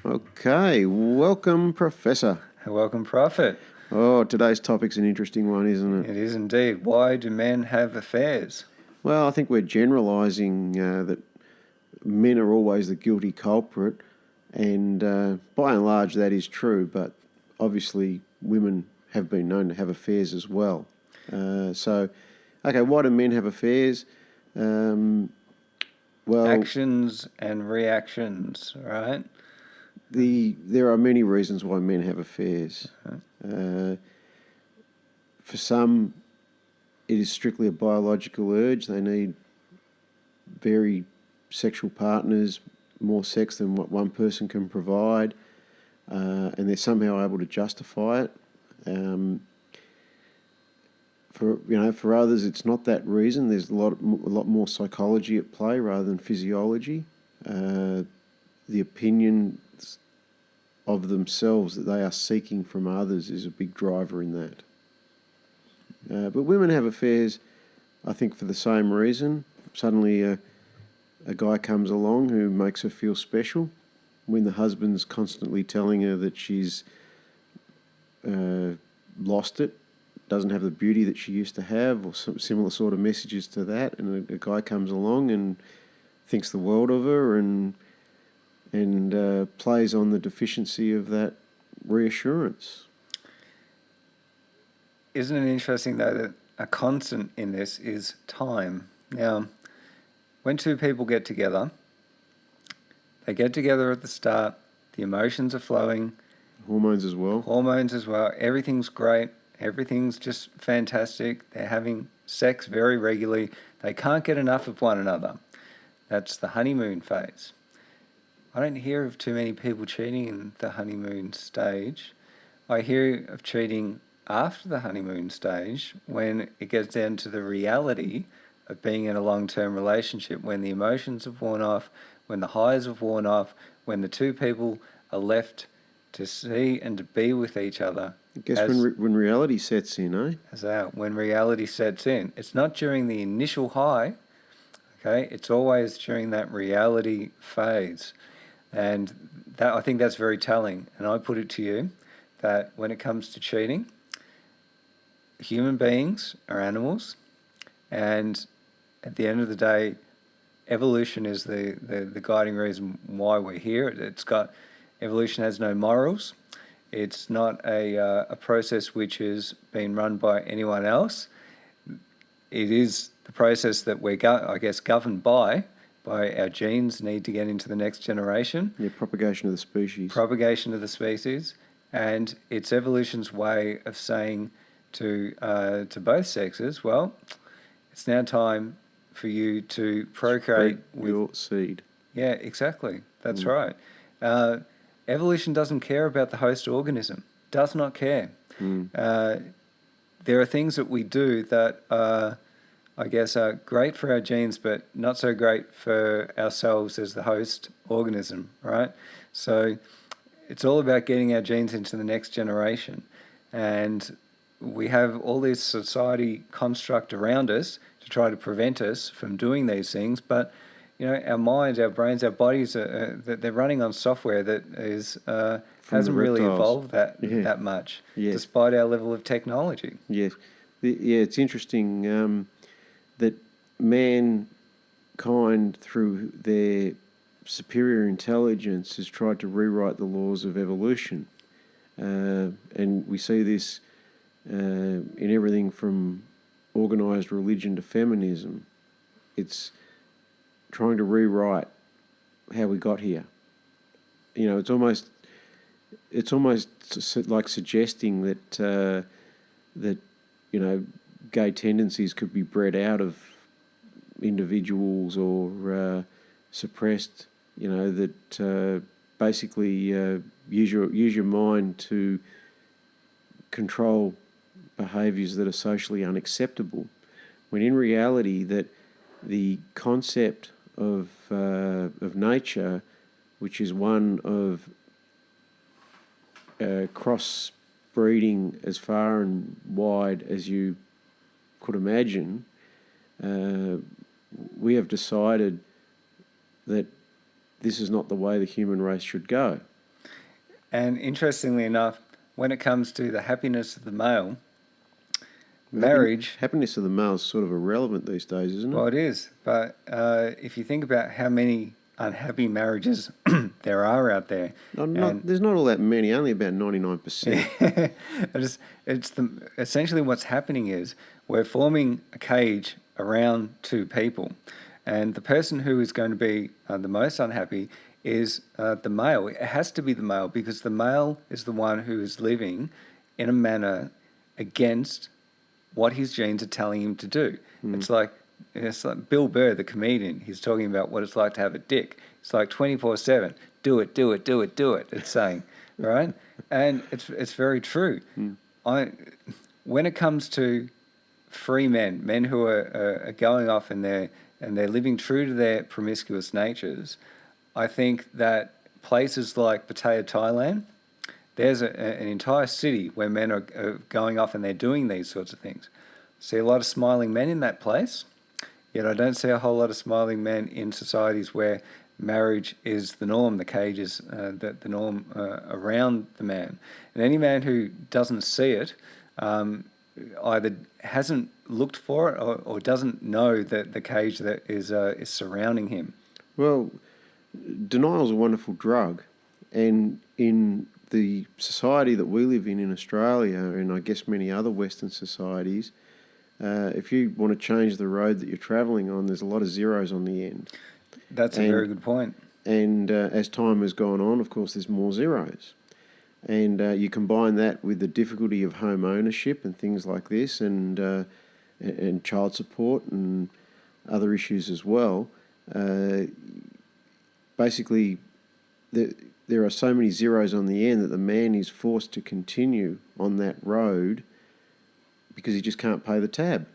Okay, welcome, Professor. Welcome, Prophet. Oh, today's topic's an interesting one, isn't it? It is indeed. Why do men have affairs? Well, I think we're generalising that men are always the guilty culprit, and by and large that is true, but obviously women have been known to have affairs as well. Okay, why do men have affairs? Well, Actions and reactions, right? there are many reasons why men have affairs. For some, it is strictly a biological urge. They need very sexual partners, more sex than what one person can provide, and they're somehow able to justify it. For others, it's not that reason. There's a lot more psychology at play rather than physiology. The opinions of themselves that they are seeking from others is a big driver in that. But women have affairs, I think, for the same reason. Suddenly a guy comes along who makes her feel special when the husband's constantly telling her that she's lost it, doesn't have the beauty that she used to have, or some similar sort of messages to that, and a guy comes along and thinks the world of her and plays on the deficiency of that reassurance. Isn't it interesting, though, that a constant in this is time? Now, when two people get together, they get together at the start, the emotions are flowing. Hormones as well. Everything's great. Everything's just fantastic. They're having sex very regularly. They can't get enough of one another. That's the honeymoon phase. I don't hear of too many people cheating in the honeymoon stage. I hear of cheating after the honeymoon stage when it gets down to the reality of being in a long-term relationship, when the emotions have worn off, when the highs have worn off, when the two people are left to see and to be with each other. I guess when reality sets in, When reality sets in. It's not during the initial high, okay? It's always during that reality phase. And that, I think that's very telling. And I put it to you that when it comes to cheating, human beings are animals, and at the end of the day, evolution is the guiding reason why we're here. Evolution has no morals. It's not a process which has been run by anyone else. It is the process that we're, governed by our genes need to get into the next generation. Yeah, propagation of the species. Propagation of the species. And it's evolution's way of saying to both sexes, well, it's now time for you to procreate with your seed. Yeah, exactly. That's right. Evolution doesn't care about the host organism. Does not care. There are things that we do that are great for our genes, but not so great for ourselves as the host organism, right? So it's all about getting our genes into the next generation. And we have all this society construct around us to try to prevent us from doing these things, but our minds, our brains, our bodies, they're running on software that hasn't really evolved that much, despite our level of technology. Yes. It's interesting that mankind, through their superior intelligence, has tried to rewrite the laws of evolution. And we see this in everything from organised religion to feminism. It's trying to rewrite how we got here. It's almost like suggesting that gay tendencies could be bred out of individuals or suppressed. That basically use your mind to control behaviours that are socially unacceptable, when in reality that the concept of nature, which is one of cross-breeding as far and wide as you could imagine, we have decided that this is not the way the human race should go. And interestingly enough, when it comes to the happiness of the male, marriage, Happiness of the male is sort of irrelevant these days, isn't it? well, it is. But if you think about how many unhappy marriages there are out there, There's not all that many, only about 99%. essentially what's happening is we're forming a cage around two people, and the person who is going to be the most unhappy is the male. It has to be the male, because the male is the one who is living in a manner against what his genes are telling him to do. It's like Bill Burr, the comedian. He's talking about what it's like to have a dick. It's like 24/7. Do it, do it, do it, do it. It's saying, right? And it's very true. When it comes to free men who are going off and they're living true to their promiscuous natures, I think that places like Pattaya, Thailand, there's an entire city where men are going off and they're doing these sorts of things. See a lot of smiling men in that place, yet I don't see a whole lot of smiling men in societies where marriage is the norm, the cage is the norm around the man. And any man who doesn't see it either hasn't looked for it or doesn't know that the cage that is surrounding him. Well, denial is a wonderful drug, and in the society that we live in Australia, and I guess many other Western societies, if you want to change the road that you're travelling on, there's a lot of zeros on the end. That's a very good point. And as time has gone on, of course, there's more zeros. And you combine that with the difficulty of home ownership and things like this, and child support and other issues as well. Basically, there are so many zeros on the end that the man is forced to continue on that road because he just can't pay the tab.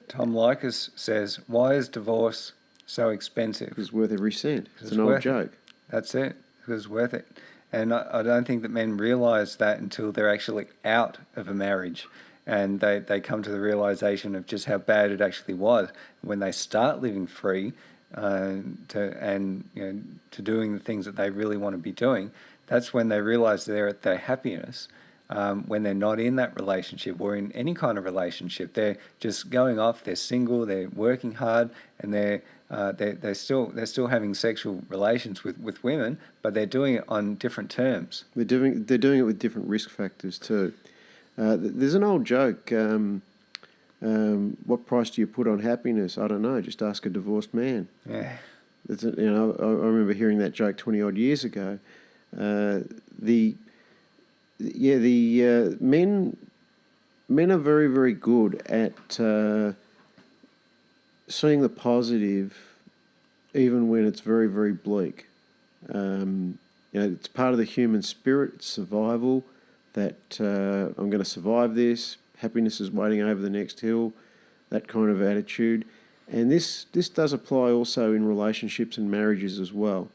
Tom Likas says, "Why is divorce so expensive?" Because it's worth every cent. It's an old joke. That's it. Because it's worth it. And I don't think that men realise that until they're actually out of a marriage, and they come to the realisation of just how bad it actually was. When they start living free to doing the things that they really want to be doing, that's when they realise they're at their happiness. When they're not in that relationship or in any kind of relationship, they're just going off. They're single. They're working hard, and they're still having sexual relations with women, but they're doing it on different terms. They're doing it with different risk factors too. There's an old joke. What price do you put on happiness? I don't know. Just ask a divorced man. Yeah. I remember hearing that joke 20 odd years ago. Men are very, very good at seeing the positive, even when it's very, very bleak. It's part of the human spirit, it's survival. That I'm going to survive this. Happiness is waiting over the next hill. That kind of attitude, and this does apply also in relationships and marriages as well.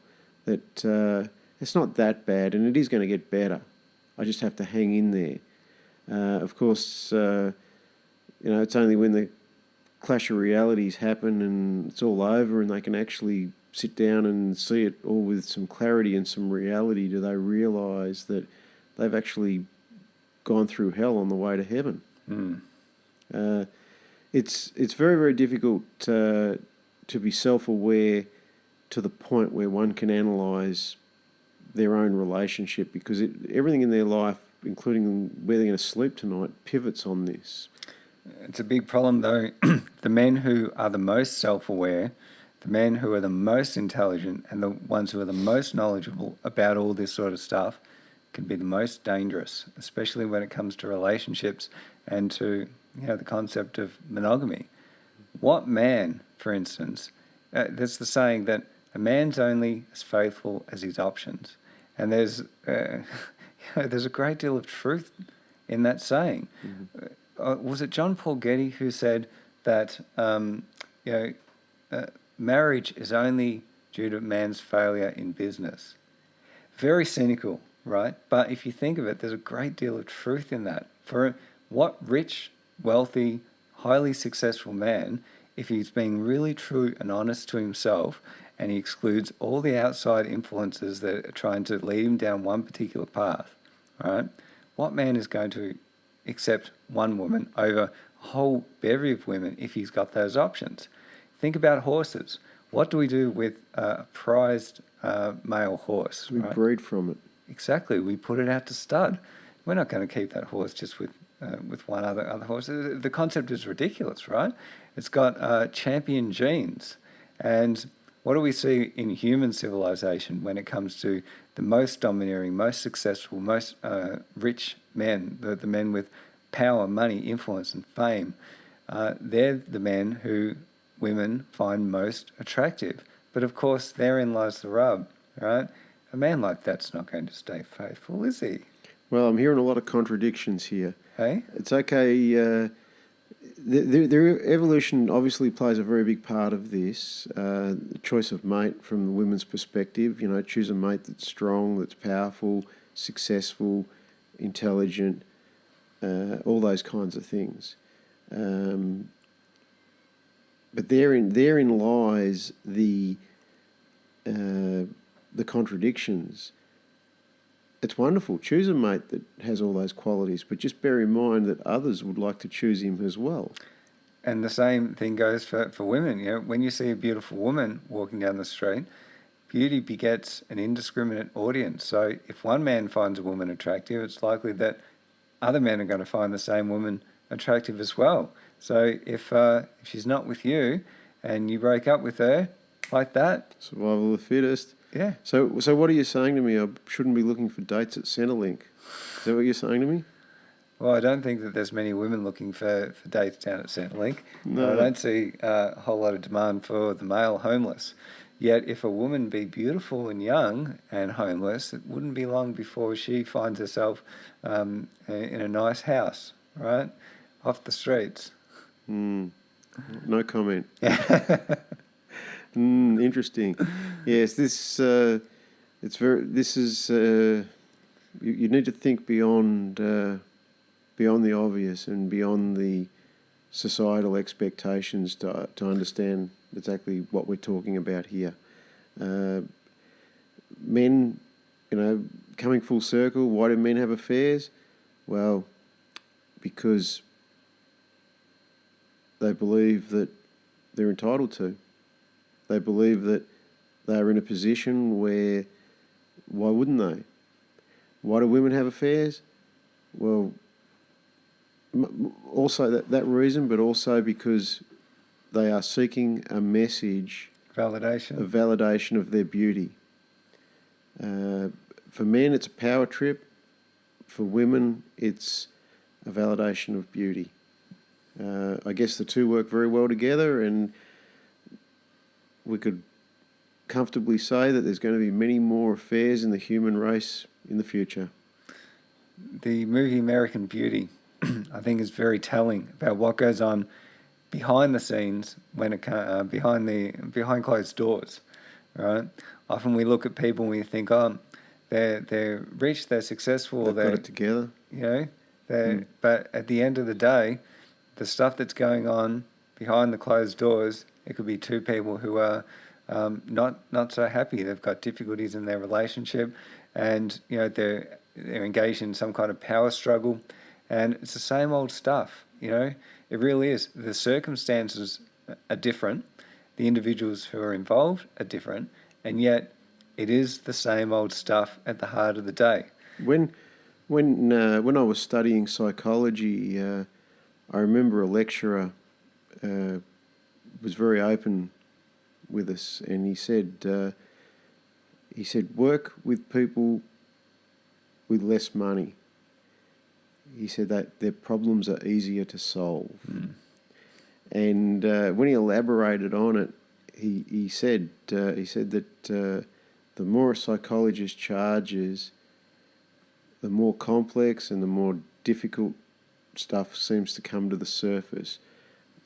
That it's not that bad, and it is going to get better. I just have to hang in there. Of course, it's only when the clash of realities happen and it's all over and they can actually sit down and see it all with some clarity and some reality do they realise that they've actually gone through hell on the way to heaven. It's very, very difficult to be self-aware to the point where one can analyse their own relationship, because everything in their life, including where they're going to sleep tonight, pivots on this. It's a big problem, though. The men who are the most self-aware, the men who are the most intelligent, and the ones who are the most knowledgeable about all this sort of stuff can be the most dangerous, especially when it comes to relationships and to the concept of monogamy. What man, for instance, there's the saying that a man's only as faithful as his options, and there's a great deal of truth in that saying. Was it John Paul Getty who said that marriage is only due to man's failure in business? Very cynical, right? But if you think of it, there's a great deal of truth in that. For what rich, wealthy, highly successful man, if he's being really true and honest to himself and he excludes all the outside influences that are trying to lead him down one particular path, right? What man is going to accept one woman over a whole bevy of women if he's got those options? Think about horses. What do we do with a prized male horse? We right? breed from it. Exactly. We put it out to stud. We're not going to keep that horse just with one other horse. The concept is ridiculous, right? It's got champion genes. And what do we see in human civilization when it comes to the most domineering, most successful, most rich men, the men with power, money, influence, and fame? They're the men who women find most attractive. But of course, therein lies the rub, right? A man like that's not going to stay faithful, is he? Well, I'm hearing a lot of contradictions here. Hey? It's okay. The evolution obviously plays a very big part of this. The choice of mate from the women's perspective, choose a mate that's strong, that's powerful, successful, intelligent, all those kinds of things. But therein lies the contradictions. It's wonderful. Choose a mate that has all those qualities, but just bear in mind that others would like to choose him as well. And the same thing goes for women. When you see a beautiful woman walking down the street, beauty begets an indiscriminate audience. So if one man finds a woman attractive, it's likely that other men are going to find the same woman attractive as well. So if she's not with you and you break up with her like that... Survival of the fittest. Yeah. So what are you saying to me? I shouldn't be looking for dates at Centrelink. Is that what you're saying to me? Well, I don't think that there's many women looking for dates down at Centrelink. No. I don't see a whole lot of demand for the male homeless. Yet if a woman be beautiful and young and homeless, it wouldn't be long before she finds herself in a nice house, right? Off the streets. No comment. Interesting. Yes, this is you need to think beyond the obvious and beyond the societal expectations to understand exactly what we're talking about here. Men, coming full circle, why do men have affairs? Well, because they believe that they're entitled to. They believe that they are in a position where, why wouldn't they? Why do women have affairs? Well, also that reason, but also because they are seeking a message Validation. of validation of their beauty. For men, it's a power trip. For women, it's a validation of beauty. I guess the two work very well together, and we could comfortably say that there's going to be many more affairs in the human race in the future. The movie American Beauty, I think, is very telling about what goes on behind the scenes when it behind closed doors, right? Often we look at people and we think, oh, they're rich, they're successful, They've got it together. But at the end of the day, the stuff that's going on behind the closed doors, it could be two people who are not so happy. They've got difficulties in their relationship, and they're engaged in some kind of power struggle, and it's the same old stuff. It really is. The circumstances are different, the individuals who are involved are different, and yet it is the same old stuff at the heart of the day. When I was studying psychology, I remember a lecturer was very open with us, and he said work with people with less money. He said that their problems are easier to solve. And when he elaborated on it, he said that the more a psychologist charges, the more complex and the more difficult stuff seems to come to the surface.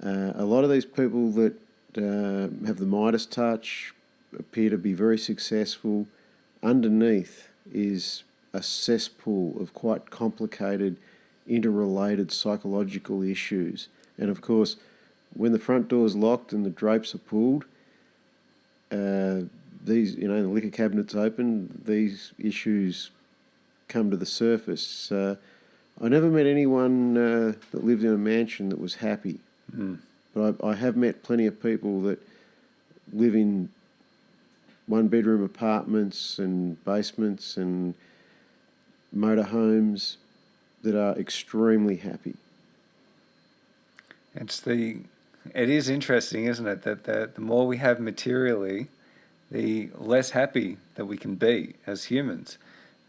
A lot of these people that have the Midas touch appear to be very successful. Underneath is a cesspool of quite complicated, interrelated psychological issues. And of course, when the front door is locked and the drapes are pulled, these, the liquor cabinet's open, these issues come to the surface. I never met anyone that lived in a mansion that was happy. But I have met plenty of people that live in one-bedroom apartments and basements and motorhomes that are extremely happy. It is interesting, isn't it, that the more we have materially, the less happy that we can be as humans.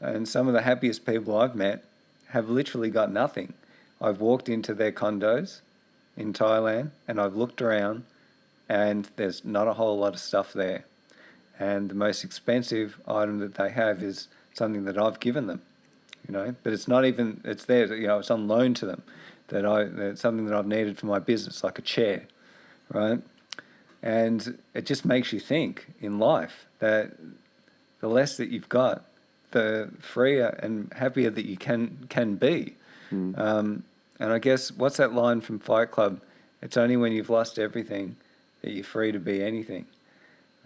And some of the happiest people I've met have literally got nothing. I've walked into their condos in Thailand and I've looked around and there's not a whole lot of stuff there. And the most expensive item that they have is something that I've given them, but it's not even, it's there, it's on loan to them, that's something that I've needed for my business, like a chair, right? And it just makes you think in life that the less that you've got, the freer and happier that you can be. And I guess, what's that line from Fight Club? It's only when you've lost everything that you're free to be anything.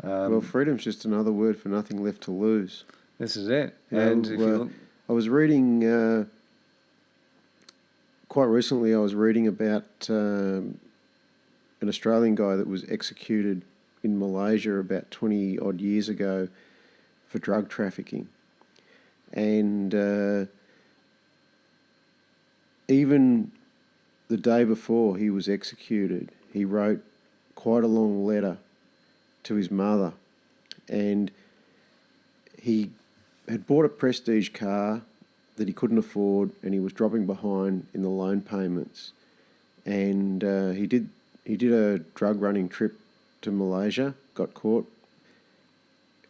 Well, freedom's just another word for nothing left to lose. This is it. And if you look... I was reading, quite recently I was reading about an Australian guy that was executed in Malaysia about 20 odd years ago for drug trafficking. And even the day before he was executed, he wrote quite a long letter to his mother, and he had bought a prestige car that he couldn't afford, and he was dropping behind in the loan payments. And he did a drug running trip to Malaysia, got caught,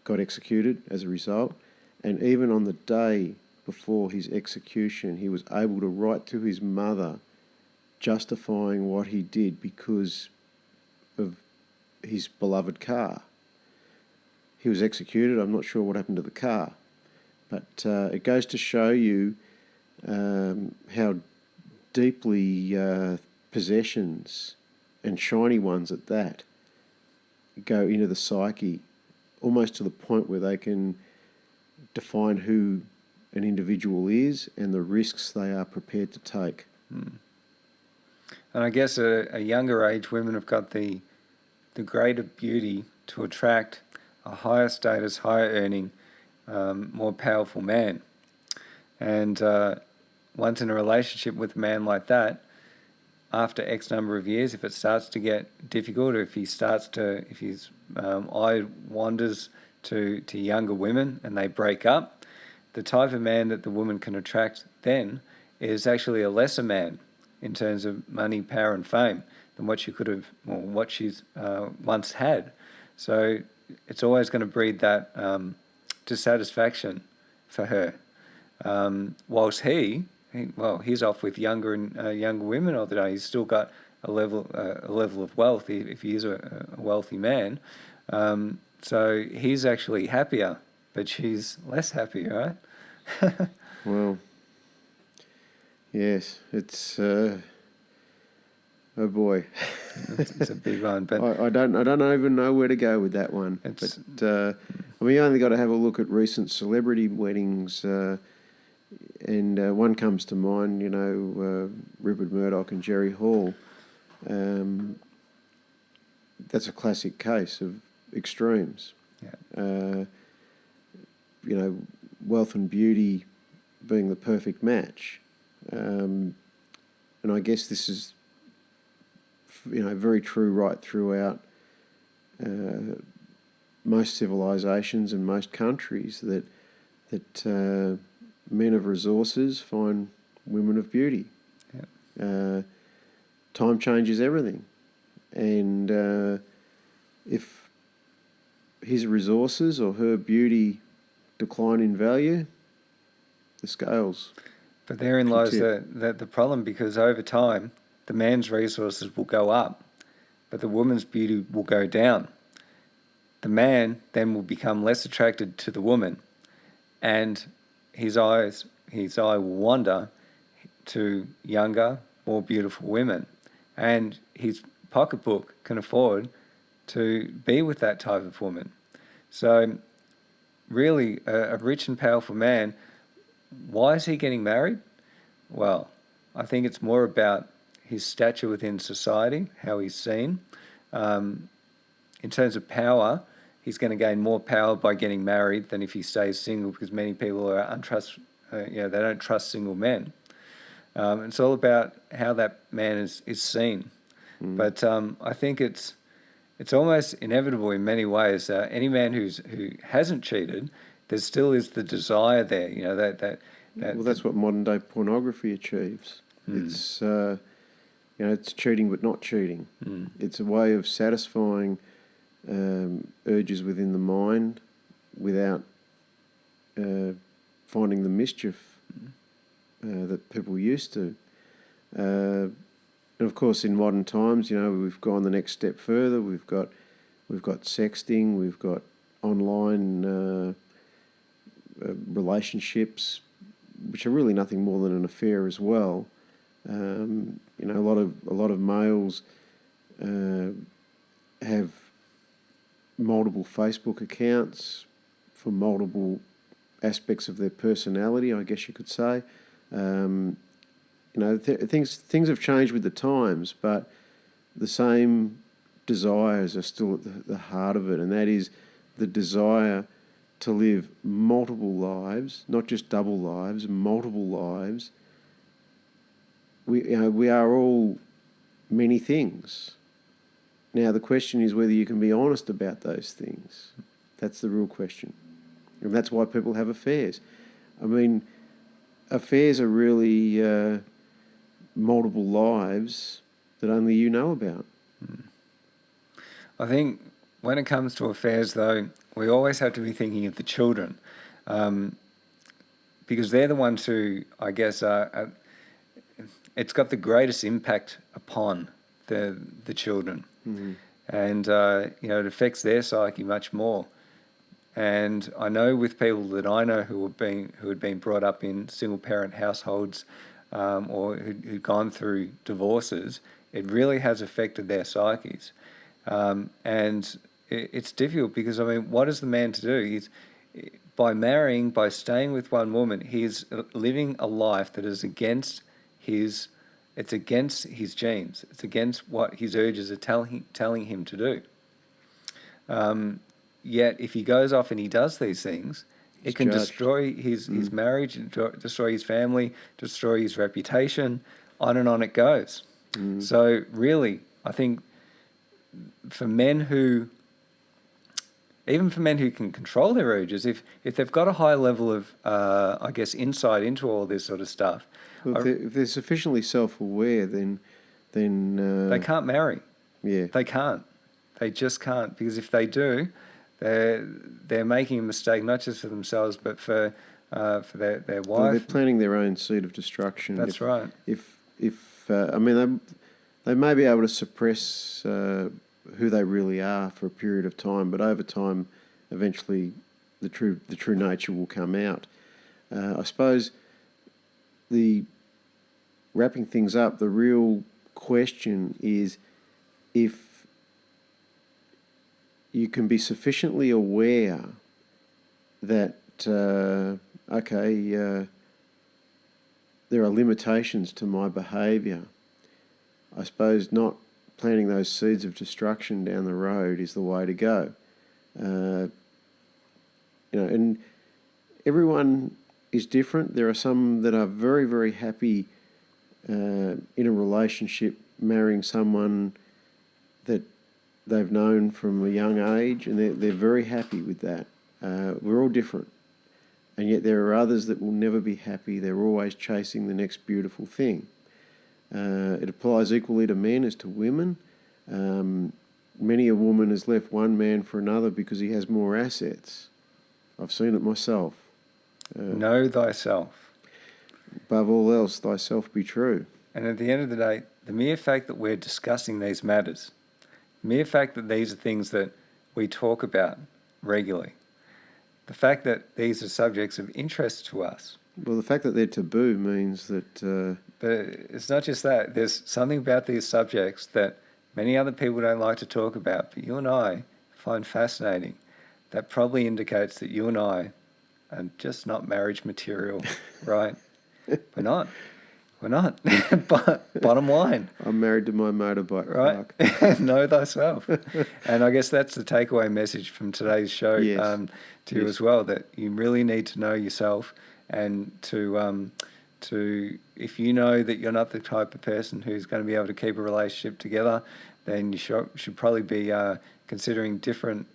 got executed as a result. And even on the day before his execution, he was able to write to his mother justifying what he did because of his beloved car. He was executed. I'm not sure what happened to the car. But it goes to show you how deeply possessions, and shiny ones at that, go into the psyche, almost to the point where they can define who an individual is and the risks they are prepared to take. And I guess at a younger age, women have got the greater beauty to attract a higher status, higher earning, more powerful man. And once in a relationship with a man like that, after X number of years, if it starts to get difficult, or if his eye wanders to younger women and they break up, the type of man that the woman can attract then is actually a lesser man in terms of money, power and fame than what she could have, or what she's once had. So it's always going to breed that dissatisfaction for her. Whilst he's off with younger women all the day. He's still got a level of wealth if he is a wealthy man. So he's actually happier, but she's less happy, right? Well, yes, it's oh boy, it's a big one. But I don't even know where to go with that one. But you only got to have a look at recent celebrity weddings, and one comes to mind. Rupert Murdoch and Jerry Hall. That's a classic case of extremes. Yeah. Wealth and beauty being the perfect match. And I guess this is, very true right throughout most civilizations and most countries, that men of resources find women of beauty. Yeah. Time changes everything. And if his resources or her beauty decline in value, the scales. But therein lies the problem, because over time the man's resources will go up, but the woman's beauty will go down. The man then will become less attracted to the woman, and his eye will wander to younger, more beautiful women, and his pocketbook can afford to be with that type of woman. So really, a rich and powerful man, why is he getting married? Well, I think it's more about his stature within society, how he's seen. In terms of power, he's going to gain more power by getting married than if he stays single, because many people are they don't trust single men. It's all about how that man is seen. But I think it's almost inevitable in many ways. Any man who hasn't cheated, there still is the desire there. Well, that's what modern day pornography achieves. It's it's cheating but not cheating. It's a way of satisfying urges within the mind without finding the mischief that people used to. And of course, in modern times, we've gone the next step further. We've got sexting, we've got online relationships, which are really nothing more than an affair as well. A lot of males have multiple Facebook accounts for multiple aspects of their personality, I guess you could say. Things have changed with the times, but the same desires are still at the heart of it, and that is the desire to live multiple lives, not just double lives, multiple lives. We are all many things. Now the question is whether you can be honest about those things. That's the real question, and that's why people have affairs. I mean, affairs are really multiple lives that only you know about. I think when it comes to affairs, though, we always have to be thinking of the children, because they're the ones who, I guess, it's got the greatest impact upon the children, and it affects their psyche much more. And I know with people that I know who had been brought up in single parent households, or who'd gone through divorces, it really has affected their psyches. And it's difficult because, what is the man to do? By marrying, by staying with one woman, he's living a life that is against his genes. It's against what his urges are telling him to do. Yet if he goes off and he does these things, it can destroy his marriage, destroy his family, destroy his reputation, on and on it goes. So really, I think for men who can control their urges, if they've got a high level of, insight into all this sort of stuff. Well, if they're sufficiently self-aware, then they can't marry. Yeah. They can't. They just can't, because if they do, they're making a mistake not just for themselves but for their wife. Well, they're planting their own seed of destruction. That's right. They may be able to suppress who they really are for a period of time, but over time, eventually, the true nature will come out. I suppose wrapping things up, the real question is if you can be sufficiently aware that, there are limitations to my behaviour. I suppose not planting those seeds of destruction down the road is the way to go. And everyone is different. There are some that are very, very happy in a relationship, marrying someone that they've known from a young age, and they're very happy with that. We're all different. And yet there are others that will never be happy. They're always chasing the next beautiful thing. It applies equally to men as to women. Many a woman has left one man for another because he has more assets. I've seen it myself. Know thyself. Above all else, thyself be true. And at the end of the day, the mere fact that we're discussing these matters, the mere fact that these are things that we talk about regularly, the fact that these are subjects of interest to us. Well, the fact that they're taboo means that... But it's not just that. There's something about these subjects that many other people don't like to talk about, but you and I find fascinating. that probably indicates that you and I are just not marriage material, right? We're not. We're not. But bottom line, I'm married to my motorbike, right? Clarke. Know thyself. And I guess that's the takeaway message from today's show Yes. to you as well, that you really need to know yourself, and to if you know that you're not the type of person who's going to be able to keep a relationship together, then you should probably be considering different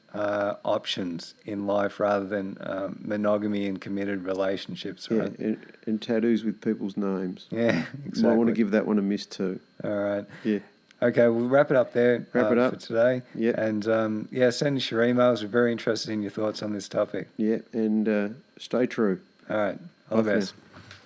options in life rather than monogamy and committed relationships, right? Yeah, and tattoos with people's names. Yeah, exactly. Might want to give that one a miss too. All right. Yeah. Okay, we'll wrap it up there Wrap it up. for today. Yeah. And send us your emails. We're very interested in your thoughts on this topic. Yeah, and stay true. All right. All the Bye for best. now.